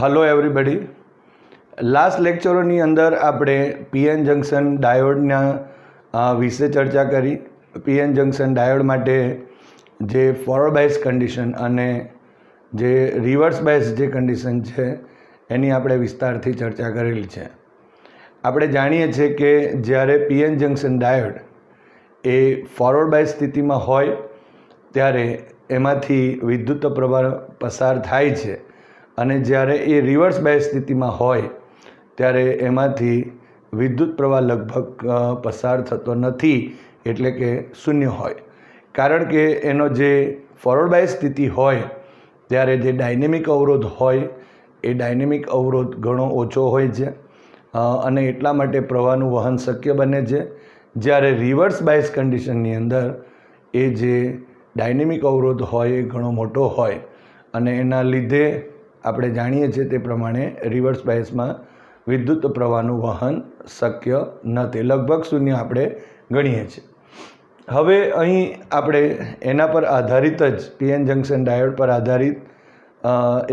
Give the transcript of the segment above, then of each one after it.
Hello everybody. Last લેક્ચરોની અંદર આપણે PN junction ડાયોડના વિશે ચર્ચા કરી. પીએન જંક્શન ડાયોડ માટે જે ફોરવર્ડ બાયસ કન્ડિશન અને જે રિવર્સ બાયસ જે કન્ડિશન છે એની આપણે વિસ્તારથી ચર્ચા કરેલી છે. આપણે જાણીએ છીએ કે જ્યારે પીએન જંક્શન ડાયોડ એ ફોરવર્ડ બાયસ સ્થિતિમાં હોય ત્યારે એમાંથી વિદ્યુત પ્રવાહ પસાર થાય છે અને જ્યારે એ રિવર્સ બાયસ સ્થિતિમાં હોય ત્યારે એમાંથી વિદ્યુત પ્રવાહ લગભગ પસાર થતો નથી, એટલે કે શૂન્ય હોય. કારણ કે એનો જે ફોરવર્ડ બાયસ સ્થિતિ હોય ત્યારે જે ડાયનેમિક અવરોધ હોય એ ડાયનેમિક અવરોધ ઘણો ઓછો હોય છે અને એટલા માટે પ્રવાહનું વહન શક્ય બને છે. જ્યારે રિવર્સ બાયસ કન્ડિશનની અંદર એ જે ડાયનેમિક અવરોધ હોય એ ઘણો મોટો હોય અને એના લીધે આપણે જાણીએ છીએ તે પ્રમાણે રિવર્સ બાયસમાં વિદ્યુત પ્રવાહનું વહન શક્ય નથી, લગભગ શૂન્ય આપણે ગણીએ છીએ. હવે અહીં આપણે એના પર આધારિત જ પીએન જંક્શન ડાયોડ પર આધારિત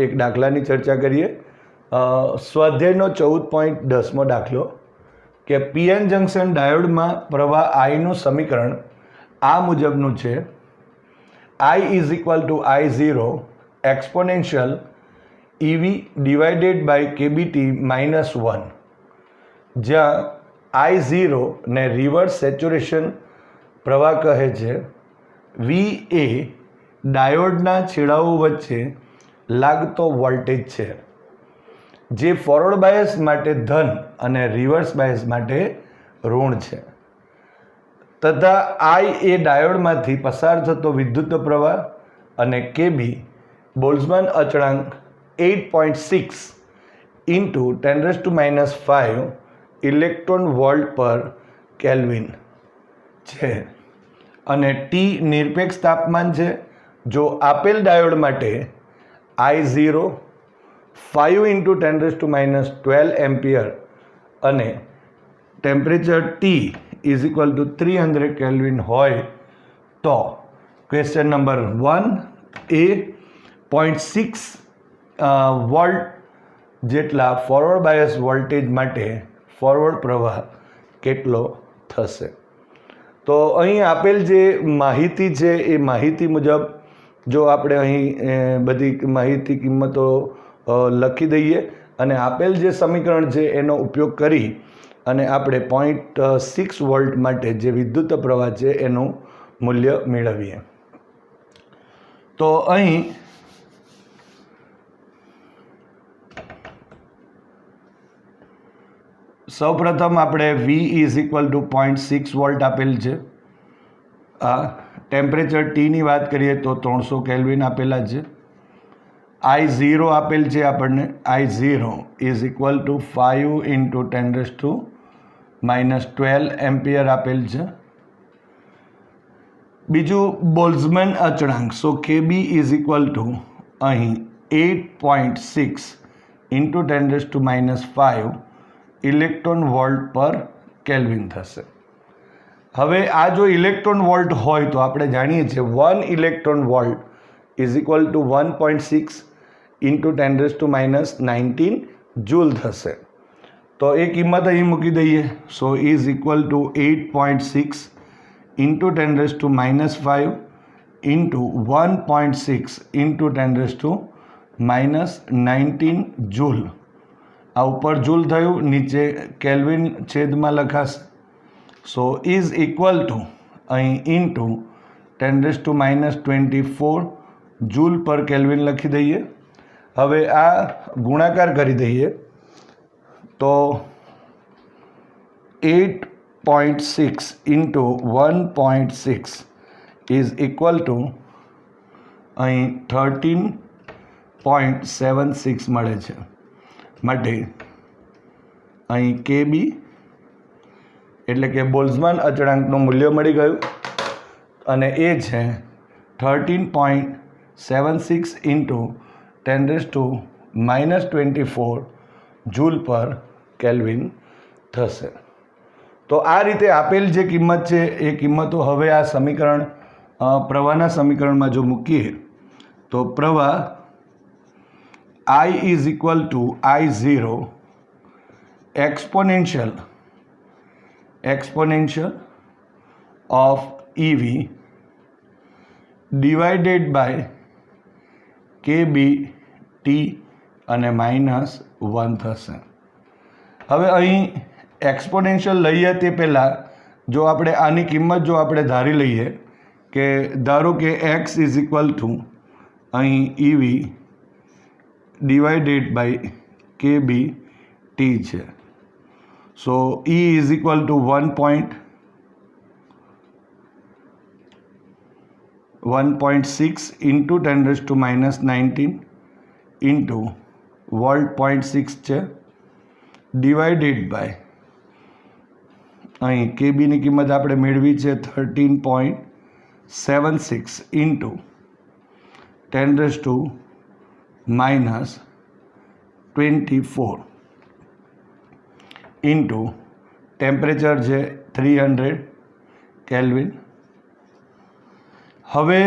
એક દાખલાની ચર્ચા કરીએ. સ્વાધ્યાયનો 14.10મો દાખલો કે પીએન જંક્શન ડાયોડમાં પ્રવાહ આઈનું સમીકરણ આ મુજબનું છે: I is equal to I0 exponential EV divided by KBT minus 1, જ્યાં I0 ને રિવર્સ સેચ્યુરેશન પ્રવાહ કહે છે. V એ ડાયોડના છેડાઓ વચ્ચે લાગતો વોલ્ટેજ છે, જે ફોરવર્ડ બાયસ માટે ધન અને રિવર્સ બાયસ માટે ઋણ છે, તથા I એ ડાયોડમાંથી પસાર થતો વિદ્યુત પ્રવાહ અને KB બોલ્ટ્ઝમાન અચળાંક 8.6 ઇન્ટુ 10⁻⁵ ઇલેક્ટ્રોન વોલ્ટ પર કેલ્વિન છે અને T નિરપેક્ષ તાપમાન છે. જો આપેલ ડાયોડ માટે I0 5 ઇન્ટુ 10⁻12 એમ્પિયર અને temperature T is equal two 300 kelvin હોય તો ક્વેશ્ચન નંબર 1 એ 0.6 વોલ્ટ જેટલા ફોરવર્ડ બાયસ વોલ્ટેજ માટે ફોરવર્ડ પ્રવાહ કેટલો થશે. તો અહીં આપેલ જે માહિતી છે એ માહિતી મુજબ જો આપણે અહીં બધી માહિતી કિંમતો લખી દઈએ અને આપેલ જે સમીકરણ છે એનો ઉપયોગ કરી અને આપણે 0.6 વોલ્ટ માટે જે વિદ્યુત પ્રવાહ છે એનું મૂલ્ય મેળવીએ. તો અહીં સૌપ્રથમ આપણે V is equal two 0.6 volt આપેલ છે. આ ટેમ્પરેચર Tની વાત કરીએ તો 300 કેલ્વિન આપેલા છે. I0 આપેલ છે આપણને. I0 is equal two 5 into 10⁻12 ampere આપેલ છે. બીજું બોલ્ટ્ઝમાન અચળાંક, સો KB ઇઝ ઇક્વલ ટુ અહીં 8.6 ઇન્ટુ 10⁻⁵ ઇલેક્ટ્રોન વોલ્ટ પર કેલ્વિન થશે. હવે આ જો ઇલેક્ટ્રોન વોલ્ટ હોય તો આપણે જાણીએ છીએ 1 electron volt is equal two 1.6 into 10⁻19 joule થશે. તો એ કિંમત અહીં મૂકી દઈએ. સો is equal two 8.6 into 10⁻⁵ into 1.6 into 10⁻19 joule. આ ઉપર જૂલ થયું, નીચે કેલ્વિન છેદમાં લખાશે. સો ઇઝ ઇક્વલ ટુ અહીં ઇન્ટુ 10⁻24 જૂલ પર કેલ્વિન લખી દઈએ. હવે આ ગુણાકાર કરી દઈએ તો 8.6 ઇન્ટુ 1.6 ઇઝ ઇક્વલ ટુ અહીં 13.76 મળે છે. માટે અહીં KB એટલે કે બોલ્ટ્ઝમાન અચળાંકનું મૂલ્ય મળી ગયું અને એ છે 13.76 ઇન્ટુ 10⁻24 જૂલ પર કેલ્વિન થશે. તો આ રીતે આપેલ જે કિંમત છે એ કિંમતો હવે આ સમીકરણ પ્રવાહના સમીકરણમાં જો મૂકીએ તો પ્રવાહ I is equal to I0 exponential of EV divided by KBT અને -1 થશે. હવે અહીં એક્સપોનેન્શિયલ લઈએ તે પહેલાં જો આપણે આની કિંમત જો આપણે ધારી લઈએ કે ધારો કે x ઇઝ ઇક્વલ ટુ અહીં EV ડિવાઇડેડ બાય KBT છે. સો E is equal two 1.6 into 10⁻19 into volt 0.6 છે ડિવાઇડેડ બાય અહીં કેબીની કિંમત આપણે મેળવી છે 13.76 into 10⁻24 into ટેમ્પરેચર છે 300 કેલ્વિન. હવે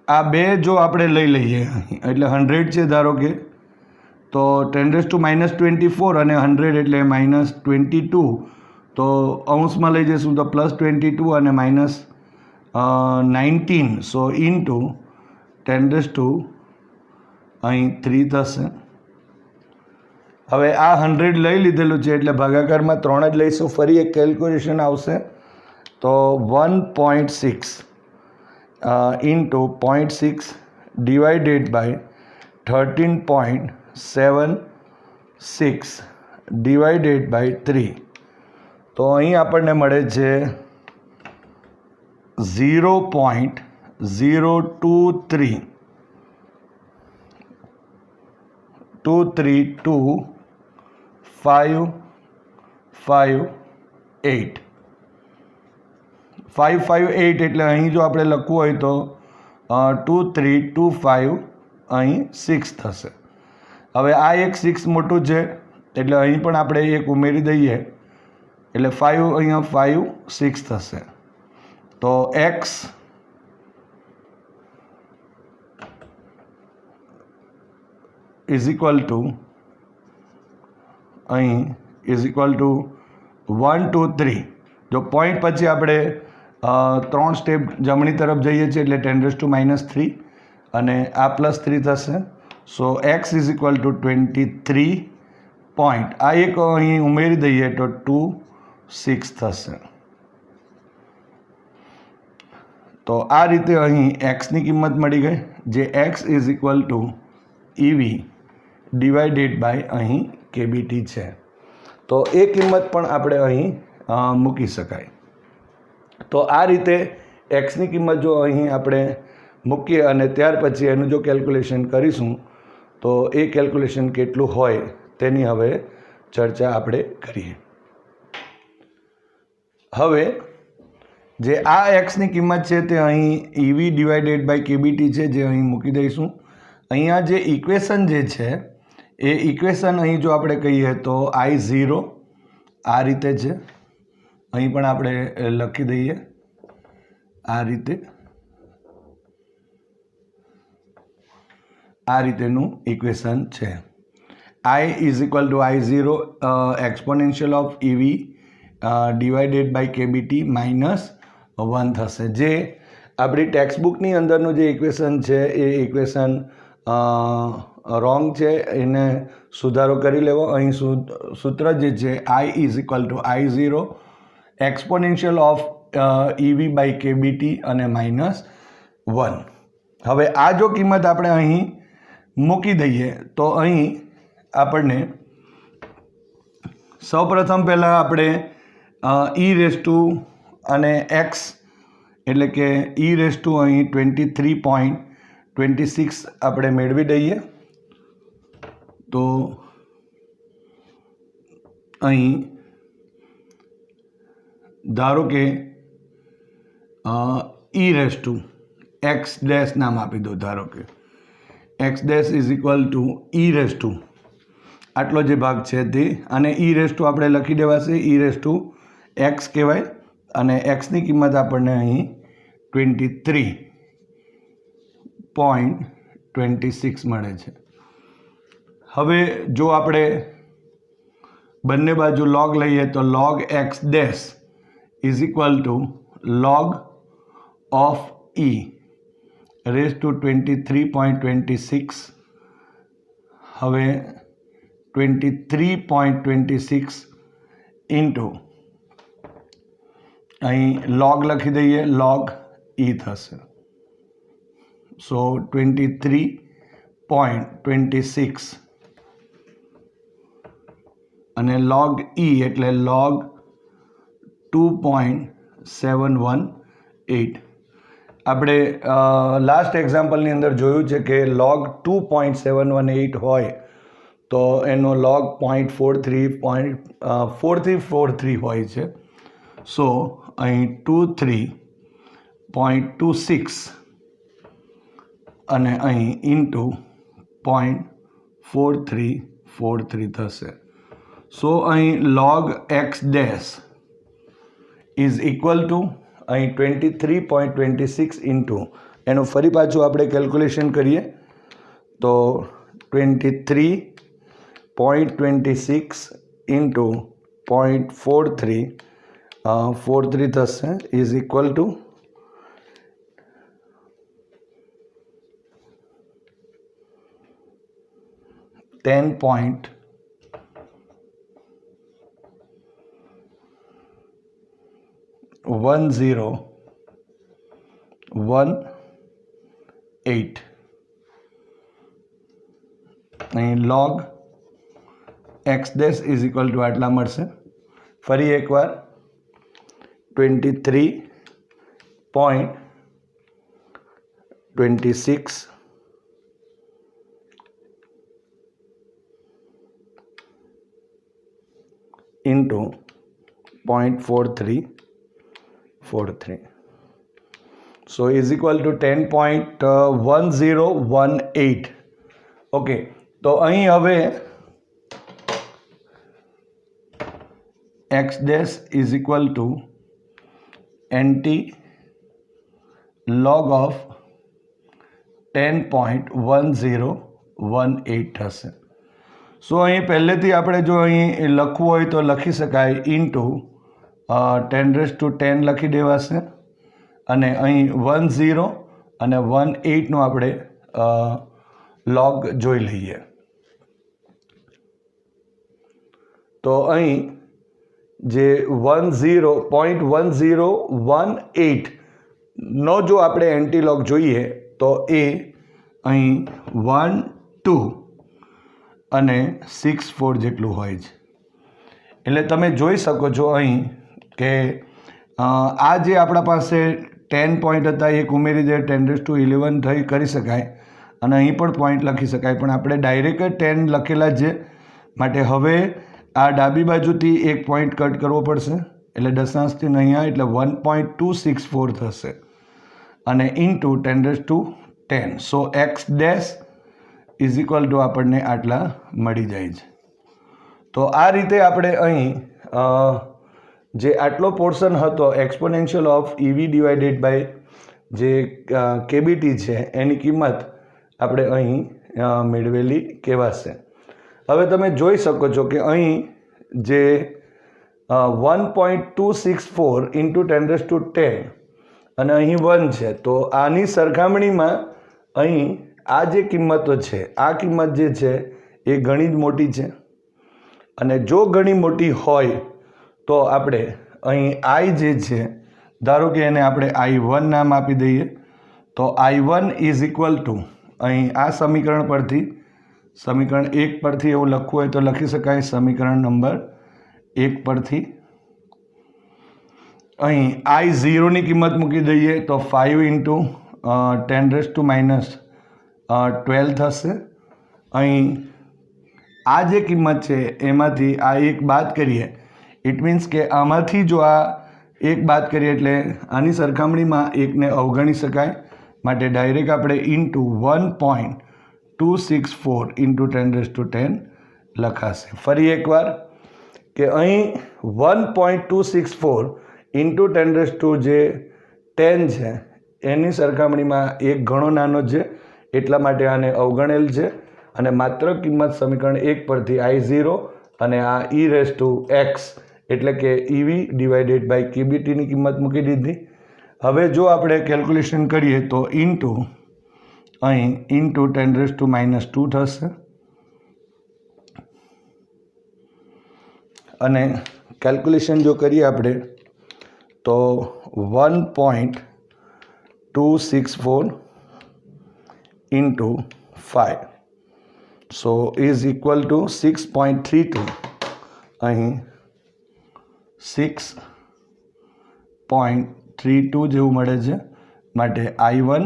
આ બે જો આપણે લઈ લઈએ એટલે 100 છે ધારો કે તો 10⁻24 અને 100 એટલે -22 તો અંશમાં લઈ જઈશું તો +22 અને -19 સો ઇન્ટુ 10⁻3 થશે. હવે આ 100 લઈ લીધેલું છે એટલે ભાગાકારમાં 3 જ લઈશું. ફરી એક કેલ્ક્યુલેશન આવશે તો 1.6 into 0.6 divided by 13.76 divided by 3 તો અહીં આપણને મળે છે 0.0232558 558 એટલે અહીં જો આપણે લખવું હોય તો 2325 અહીં 6 થશે. હવે આ એક 6 મોટું છે એટલે અહીં પણ આપણે એક ઉમેરી દઈએ એટલે 5 અહીંયા 5 6 થશે. તો x ઇઝ ઇક્વલ ટુ અહીં ઇઝ ઇક્વલ ટુ 1 2 3 જો પોઈન્ટ પછી આપણે 3 સ્ટેપ જમણી તરફ જઈએ છીએ એટલે 10⁻³ અને આ +3 થશે. સો x is equal two 23 point આ એક અહીં ઉમેરી દઈએ તો 26 થશે. તો આ રીતે અહીં xની કિંમત મળી ગઈ જે x is equal to EV divided by અહીં KBT છે. તો એ કિંમત પણ આપણે અહીં મૂકી શકાય. તો આ રીતે એક્સની કિંમત જો અહીં આપણે મૂકીએ અને ત્યાર પછી એનું જો કેલ્ક્યુલેશન કરીશું તો એ કેલ્ક્યુલેશન કેટલું હોય તેની હવે ચર્ચા આપણે કરીએ. હવે જે આ એક્સની કિંમત છે તે અહીં EV ડિવાઇડેડ બાય KBT છે જે અહીં મૂકી દઈશું. અહીંયા જે ઇક્વેશન જે છે એ ઇક્વેશન અહીં જો આપણે કહીએ તો I0 આ રીતે છે. અહીં પણ આપણે લખી દઈએ આ રીતેનું ઇક્વેશન છે. I is equal to I0 exponential of EV divided by KBT -1 થશે. જે આપણી ટેક્સ્ટબુકની અંદરનું જે ઇક્વેશન છે એ ઇક્વેશન રોંગ છે, એને સુધારો કરી લેવો. અહીં સૂત્ર જે છે I is equal to I0 exponential of EV by KBT અને -1. હવે આ જો કિંમત આપણે અહીં મૂકી દઈએ તો અહીં આપણને સૌપ્રથમ પહેલાં આપણે e અને x એટલે કે e અહીં 23.26 આપણે મેળવી દઈએ. તો અહીં ધારો કે x ડેશ નામ આપી દો. ધારો કે x dash is equal two આટલો જે ભાગ છે તે અને આપણે લખી દેવાશે x કહેવાય અને xની કિંમત આપણને અહીં 23.26 મળે છે. હવે જો આપણે બંને બાજુ log લઈએ તો log x dash is equal to log of e raise to 23.26. હવે 23.26 ઇન્ટુ અહીં log લખી દઈએ, log e થશે. સો 23.26 અને log e એટલે log 2.718. આપણે લાસ્ટ એક્ઝામ્પલની અંદર જોયું છે કે log 2.718 હોય તો એનો log 0.43 હોય છે. સો અહીં 23.26 અને અહીં ઇન્ટુ 0.4343 થશે. સો અહીં log x dash is equal to અહીં 23.26 ઇન્ટુ એનું ફરી પાછું આપણે કેલ્ક્યુલેશન કરીએ તો 23.26 ઇન્ટુ 0.43 થશે ઇઝ ઇક્વલ ટુ 10.1018. અહીં log x dash is equal two આટલા મળશે. ફરી એકવાર 23.26 into 0.4343. So is equal two 10.1018. Okay, તો અહીં હવે x dash is equal two NT log of 10.1018 થશે. સો અહીં પહેલેથી આપણે જો અહીં લખવું હોય તો લખી શકાય ઇન્ટુ 10⁻10 લખી દેવાશે અને અહીં 10 અને 18નો આપણે log જોઈ લઈએ. તો અહીં જે 0.1018 નો જો આપણે એન્ટી લોગ જોઈએ તો એ અહીં 1 2 અને 64 જેટલું હોય છે. એટલે તમે જોઈ શકો છો અહીં કે આ જે આપણા પાસે 10 પોઈન્ટ હતા એક ઉમેરી દે 10⁻11 થઈ કરી શકાય અને અહીં પણ પોઈન્ટ લખી શકાય, પણ આપણે ડાયરેક્ટ 10 લખેલા છે માટે હવે આ ડાબી બાજુથી એક પોઈન્ટ કટ કરવો પડશે એટલે દશાંશથી અહીંયા એટલે 1.264 થશે અને into 10⁻10. So x dash is equal two આપણને આટલા મળી જાય છે. તો આ રીતે આપણે અહીં જે આટલો પોર્શન હતો exponential of EV divided by જે કેબીટી છે એની કિંમત આપણે અહીં મેળવેલી કહેવાશે. હવે તમે જોઈ શકો છો કે અહીં જે 1.264 ઇન્ટુ 10⁻10 અને અહીં 1 છે તો આની સરખામણીમાં અહીં આ જે કિંમતો છે આ કિંમત જે છે એ ઘણી જ મોટી છે અને જો ઘણી મોટી હોય તો આપણે અહીં i જે છે ધારો કે એને આપણે i1 નામ આપી દઈએ તો i1 ઇઝ ઇક્વલ ટુ અહીં આ સમીકરણ પરથી સમીકરણ 1 પરથી એવું લખવું હોય તો લખી શકાય સમીકરણ નંબર 1 પરથી અહીં i0ની કિંમત મૂકી દઈએ તો 5 ઇન્ટુ 10⁻12 થશે. અહીં આ જે કિંમત છે એમાંથી આ એક બાદ કરીએ ઇટ મીન્સ કે આમાંથી જો આ એક બાદ કરીએ એટલે આની સરખામણીમાં એકને અવગણી શકાય માટે ડાયરેક્ટ આપણે ઇન્ટુ 1.264 ઇન્ટુ 10⁻10 લખાશે. ફરી એકવાર કે અહીં 1.264 ઇન્ટુ 10⁻10 જે 10 છે એની સરખામણીમાં એક ઘણો નાનો છે એટલા માટે આને અવગણેલ છે અને માત્ર કિંમત સમીકરણ 1 પરથી I0 અને આ e⁻x એટલે કે EV ડિવાઇડેડ બાય KBTની કિંમત મૂકી દીધી. હવે જો આપણે કેલ્ક્યુલેશન કરીએ તો અહીં ઇન્ટુ 10⁻² થશે અને કેલ્ક્યુલેશન જો કરીએ આપણે તો 1.264 into 5 so is equal two 6.32. અહીં 6.32 જેવું મળે છે. માટે I1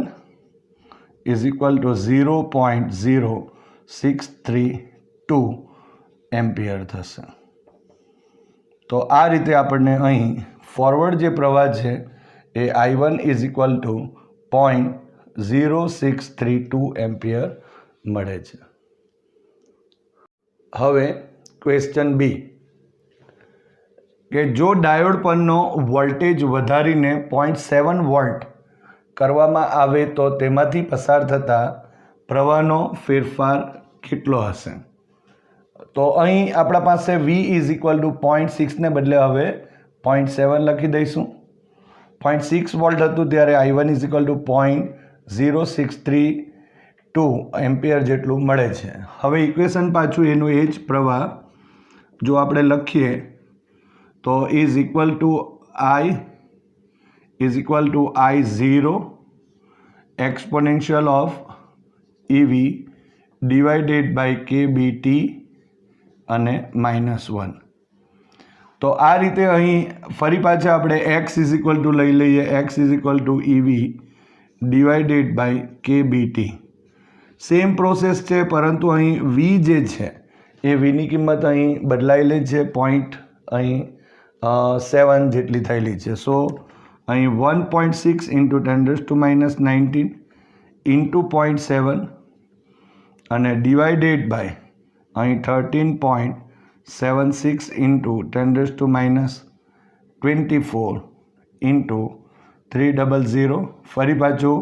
is equal two 0.0632 ampere થશે. તો આ રીતે આપણને અહીં ફોરવર્ડ જે પ્રવાહ છે એ I1 is equal two 0.0632 ampere મળે છે. હવે ક્વેશ્ચન બી કે જો ડાયોડ પરનો વોલ્ટેજ વધારીને 0.7 વોલ્ટ કરવામાં આવે તો તેમાંથી પસાર થતા પ્રવાહનો ફેરફાર કેટલો હશે? તો અહીં આપણા પાસે V ઇઝ ઇક્વલ ટુ 0.6ને બદલે હવે 0.7 લખી દઈશું. 0.6 વોલ્ટ હતું ત્યારે I1 is equal two 0.0632 ampere જેટલું મળે છે. હવે ઇક્વેશન પાછું એનું એ જ પ્રવાહ જો આપણે લખીએ તો is equal to I0 exponential of EV divided by KBT અને -1. તો આ રીતે અહીં ફરી પાછા આપણે x ઇઝ ઇક્વલ ટુ લઈ લઈએ. x is equal to EV divided by KBT. Same process છે પરંતુ અહીં V જે છે એ Vની કિંમત અહીં બદલાયેલી છે. અહીં 7 જેટલી થયેલી છે. સો અહીં 1.6 ઇન્ટુ 10⁻19 ઇન્ટુ 0.7 અને ડિવાઇડેડ બાય અહીં 13.76 ઇન્ટુ 10⁻24 ઇન્ટુ 300. ફરી પાછું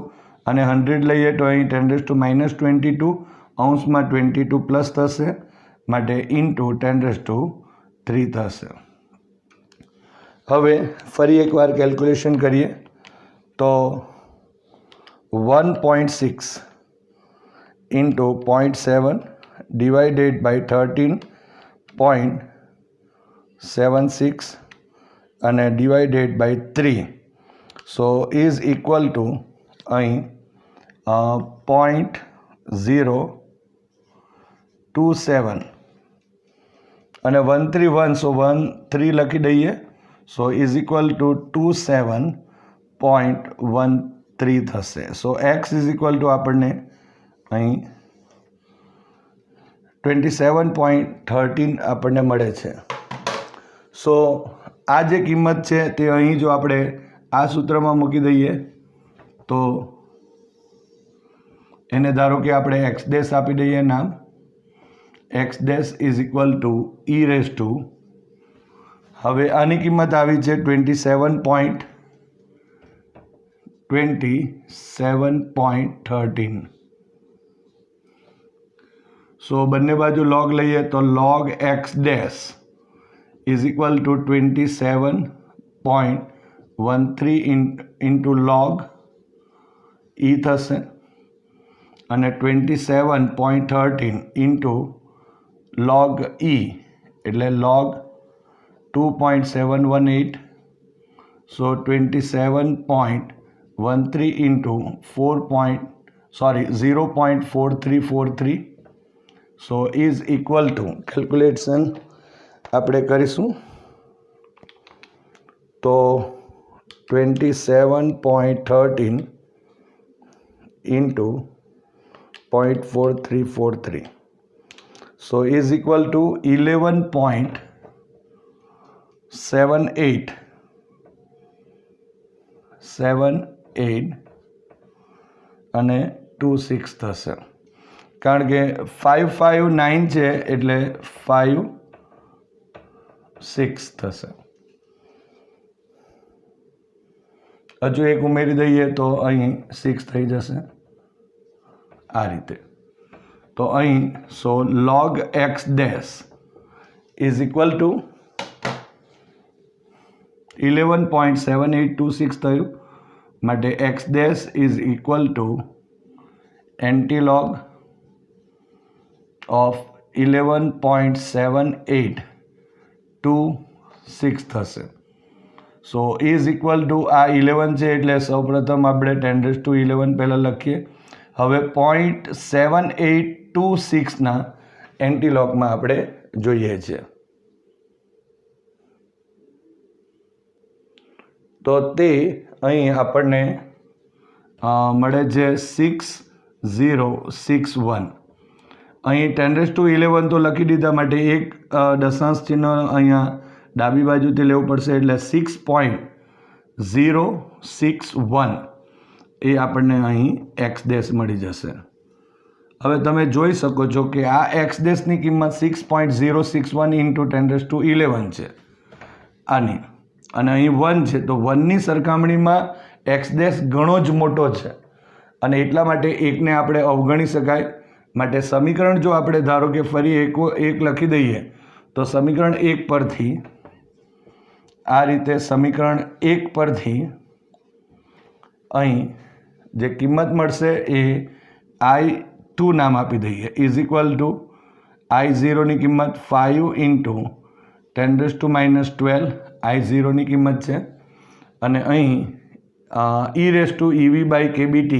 અને 100 લઈએ તો અહીં 10⁻22 અંશમાં 22 પ્લસ થશે માટે ઇન્ટુ 10⁻3 થશે. હવે ફરી એકવાર કેલ્ક્યુલેશન કરીએ તો 1.6 ઇન્ટુ 0.7 ડિવાઇડેડ બાય 13.76 અને divided by 3 so is equal to અહીં 0.027 અને 131 સો 13 લખી દઈએ. સો ઇઝ ઇક્વલ ટુ 27.13 થશે. સો x ઇઝ ઇક્વલ ટુ આપણને અહીં 27.13 આપણને મળે છે. સો આ જે કિંમત છે તે અહીં જો આપણે આ સૂત્રમાં મૂકી દઈએ તો એને ધારો કે આપણે x ડેશ આપી દઈએ નામ. x dash is equal two e⁻. હવે આની કિંમત આવી છે 27.13. સો બંને બાજુ log લઈએ તો log x dash is equal two 27.13 into log e થશે અને 27.13 ઇન્ટુ log e એટલે log 2.718. So 27.13 into 0.4343 so is equal two calculation આપણે કરીશું તો 27.13 into 0.4343 so is equal two 11.78 અને 26 થશે. કારણ કે 559 છે એટલે 56 થશે. હજુ એક ઉમેરી દઈએ તો અહીં 6 થઈ જશે આ રીતે. તો અહીં log x dash is equal to 11.7826 થયું. માટે x dash is equal to antilog of 11.7826 થશે. સો ઇઝ ઇક્વલ ટુ આ 11 છે એટલે સૌપ્રથમ આપણે 10⁻11 પહેલાં લખીએ. હવે 0.7826ના એન્ટીલોગમાં આપણે જોઈએ છે. તો તે અહીં આપણને મળે છે 6061. અહીં 10⁻11 તો લખી દીધા, માટે એક દશાંશ ચિહ્ન અહીંયા ડાબી બાજુથી લેવું પડશે એટલે 6.061 એ આપણને અહીં એક્સ ડેશ મળી જશે. હવે તમે જોઈ શકો છો કે આ એક્સ ડેશની કિંમત 6.061 ઇન્ટુ 10⁻11 છે આની, અને અહીં 1 છે. તો 1ની સરખામણીમાં એક્સ ડેશ ઘણો જ મોટો છે અને એટલા માટે એકને આપણે અવગણી શકાય. માટે સમીકરણ જો આપણે ધારો કે ફરી એક લખી દઈએ તો સમીકરણ 1 પરથી આ રીતે સમીકરણ 1 પરથી અહીં જે કિંમત મળશે એ I2 નામ આપી દઈએ ઇઝ ઇક્વલ ટુ I0ની કિંમત 5 ઇન્ટુ 10⁻12 I0ની કિંમત છે, અને અહીં e⁻EV/kBT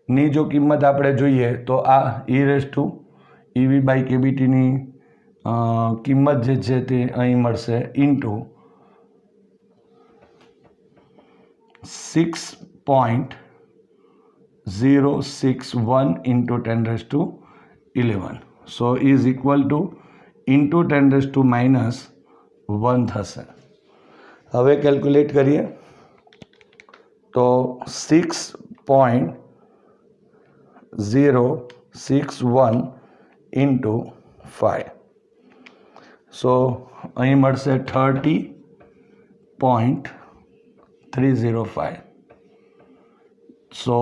ની જો કિંમત આપણે જોઈએ તો આ e⁻EV/kBT ની કિંમત જે છે તે અહીં મળશે into 6.061 into 10⁻11. So is equal two into 10⁻1 થશે. હવે કેલ્ક્યુલેટ કરીએ તો 6.061 ઇન્ટુ 5. સો અહીં મળશે 30.305. સો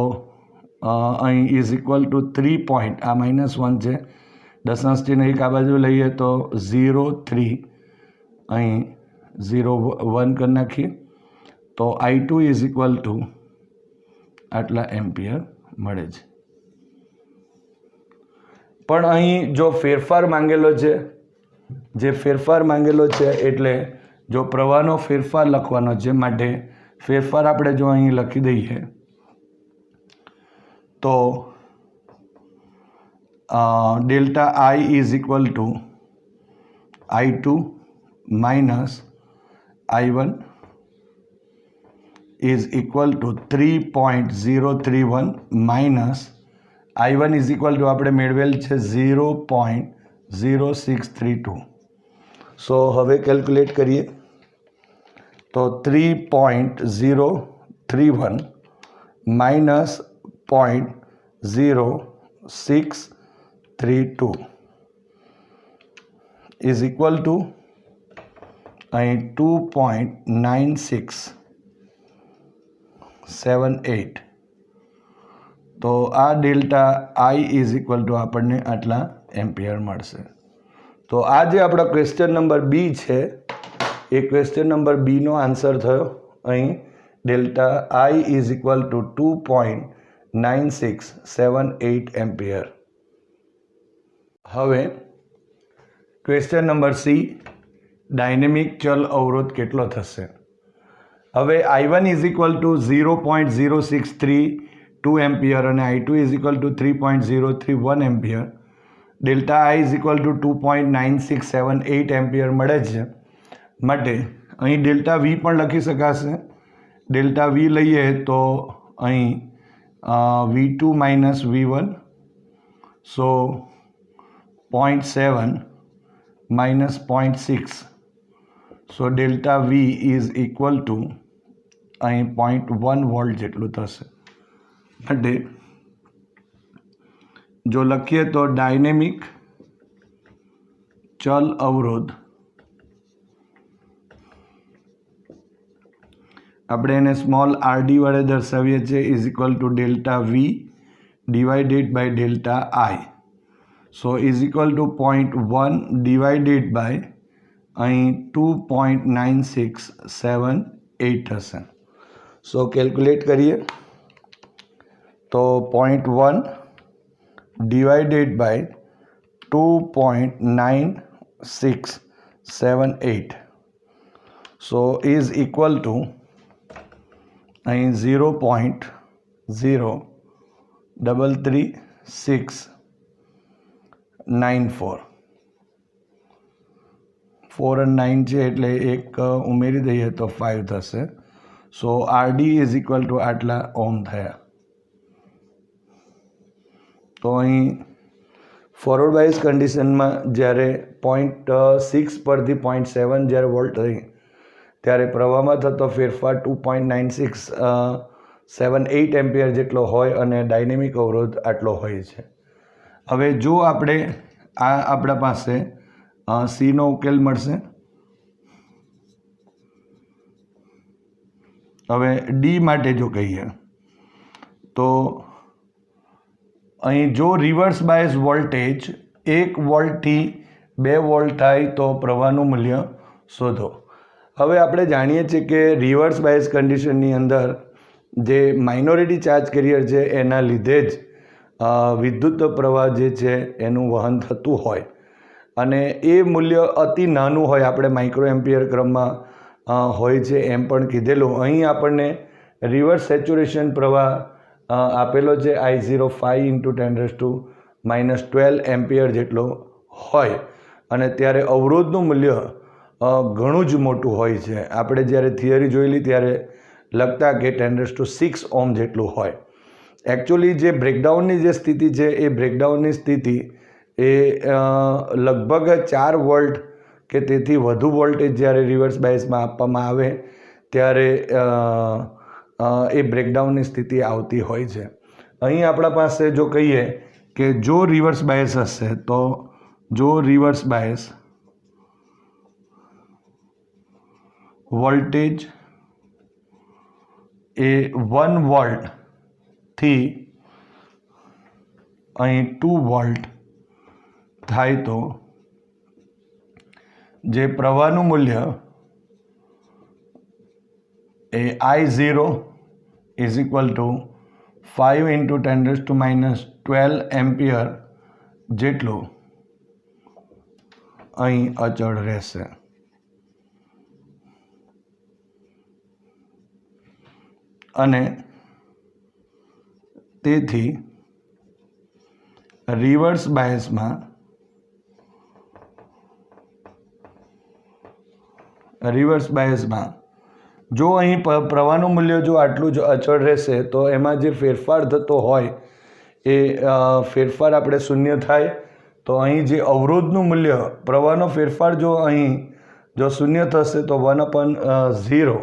અહીં ઇઝ ઇક્વલ ટુ 3. આ -1 છે, દશાંશ ચિહ્ન એક આ બાજુ લઈએ તો 0.3 અહીં 0.1 કરી નાખીએ તો I2 ઇઝ ઇક્વલ ટુ આટલા એમ્પિયર મળે છે. પણ અહીં જો ફેરફાર માંગેલો છે, જે ફેરફાર માંગેલો છે એટલે જો પ્રવાહનો ફેરફાર લખવાનો છે, માટે ફેરફાર આપણે જો અહીં લખી દઈએ તો delta I is equal two I2 minus I1 is equal two 3.031 minus I1 is equal two આપણે મેળવેલ છે 0.0632. સો હવે કેલ્ક્યુલેટ કરીએ તો 3.031 માઇનસ 0.0632 ઇઝ ઇક્વલ ટુ અહીં 2.9678. તો આ delta I is equal two આપણને આટલા એમ્પિયર મળશે. તો આ જે આપણો ક્વેશ્ચન નંબર બી છે એ ક્વેશ્ચન નંબર બીનો આન્સર થયો. અહીં delta I is equal two 2.9678 ampere. હવે ક્વેશ્ચન નંબર સી, ડાયનેમિક ચલ અવરોધ કેટલો થશે? હવે I1 is equal two 0.0632 ampere અને I2 is equal two 3.031 ampere. Delta I is equal two 2.9678 ampere મળે છે. માટે અહીં ડેલ્ટા V પણ લખી શકાશે. ડેલ્ટા V લઈએ તો અહીં V2 minus V1, so 0.7 minus 0.6. So delta V is equal to અહીં 0.1 વોલ્ટ જેટલું થશે. માટે જો લખીએ તો ડાયનેમિક ચલ અવરોધ આપણે એને સ્મોલ RD વડે દર્શાવીએ છીએ is equal to delta V divided by delta I. So is equal to 0.1 divided by અહીં 2.9678 થશે. સો કેલ્ક્યુલેટ કરીએ તો 0.1 divided by 2.9678 so is equal to અહીં 0.033694 4 અને 9 છે એટલે એક ઉમેરી દઈએ તો 5 થશે. સો આરડી ઇઝ ઇક્વલ ટુ આટલા ઓમ થયા. તો અહીં ફોરવર્ડ બાયસ કન્ડિશનમાં જ્યારે 0.6 પરથી 0.7 જ્યારે વોલ્ટ થઈ ત્યારે પ્રવાહમાં થતો ફેરફાર 2.9678 એમ્પિયર જેટલો હોય અને ડાયનેમિક અવરોધ આટલો હોય છે. હવે જો આપણે આપણા પાસે સીનો ઉકેલ મળશે. હવે ડી માટે જો કહીએ તો અહીં જો રિવર્સ બાયસ વોલ્ટેજ 1 વોલ્ટથી 2 વોલ્ટ થાય તો પ્રવાહનું મૂલ્ય શોધો. હવે આપણે જાણીએ છીએ કે રિવર્સ બાયસ કન્ડિશનની અંદર જે માઇનોરિટી ચાર્જ કેરિયર છે એના લીધે જ વિદ્યુત પ્રવાહ જે છે એનું વહન થતું હોય અને એ મૂલ્ય અતિ નાનું હોય. આપણે માઇક્રો એમ્પિયર ક્રમમાં હોય છે એમ પણ કીધેલું. અહીં આપણને રિવર્સ સેચ્યુરેશન પ્રવાહ આપેલો છે I05 × 10⁻12 એમ્પિયર જેટલો હોય અને ત્યારે અવરોધનું મૂલ્ય ઘણું જ મોટું હોય છે. આપણે જ્યારે થિયરી જોયેલી ત્યારે લગતા કે 10⁻6 ઓમ જેટલું હોય. એકચ્યુઅલી જે બ્રેકડાઉનની જે સ્થિતિ છે એ બ્રેકડાઉનની સ્થિતિ એ લગભગ 4 વોલ્ટ કે તેથી વધુ વોલ્ટેજ જ્યારે રિવર્સ બાયસમાં આપવામાં આવે ત્યારે એ બ્રેકડાઉનની સ્થિતિ આવતી હોય છે. અહીં આપણા પાસે જો કહીએ કે જો રિવર્સ બાયસ હશે તો જો રિવર્સ બાયસ વોલ્ટેજ એ 1 વોલ્ટથી અહીં 2 વોલ્ટ થાય તો જે પ્રવાહનું મૂલ્ય એ I0 is equal two 5 × 10⁻12 ampere જેટલું અહીં અચળ રહેશે. અને તેથી રિવર્સ બાયસમાં જો અહીં પ્રવાહનું મૂલ્ય જો આટલું જ અચળ રહેશે તો એમાં જે ફેરફાર થતો હોય એ ફેરફાર આપણે શૂન્ય થાય. તો અહીં જે અવરોધનું મૂલ્ય પ્રવાહનો ફેરફાર જો અહીં જો શૂન્ય થશે તો 1/0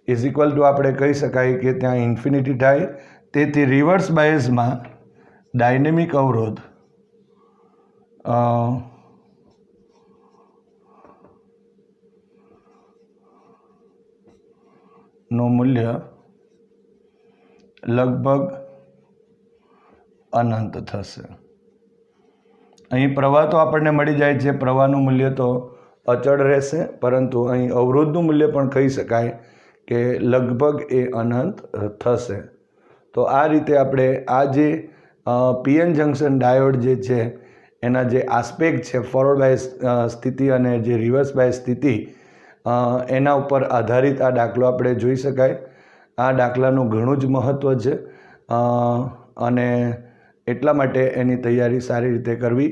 ઇઝ ઇક્વલ ટુ આપણે કહી શકાય કે ત્યાં ઇન્ફિનિટી થાય. તેથી રિવર્સ બાયસમાં ડાયનેમિક અવરોધ નું મૂલ્ય લગભગ અનંત થશે. અહીં પ્રવાહ તો આપણને મળી જાય છે, પ્રવાહનું મૂલ્ય તો અચળ રહેશે, પરંતુ અહીં અવરોધનું મૂલ્ય પણ કહી શકાય કે લગભગ એ અનંત થશે. તો આ રીતે આપણે આ જે પીએન જંકશન ડાયોડ જે છે એના જે આસ્પેક્ટ છે ફોરવર્ડ બાયસ સ્થિતિ અને જે રિવર્સ બાયસ સ્થિતિ એના ઉપર આધારિત આ દાખલો આપણે જોઈ શકાય. આ દાખલાનું ઘણું જ મહત્ત્વ છે અને એટલા માટે એની તૈયારી સારી રીતે કરવી.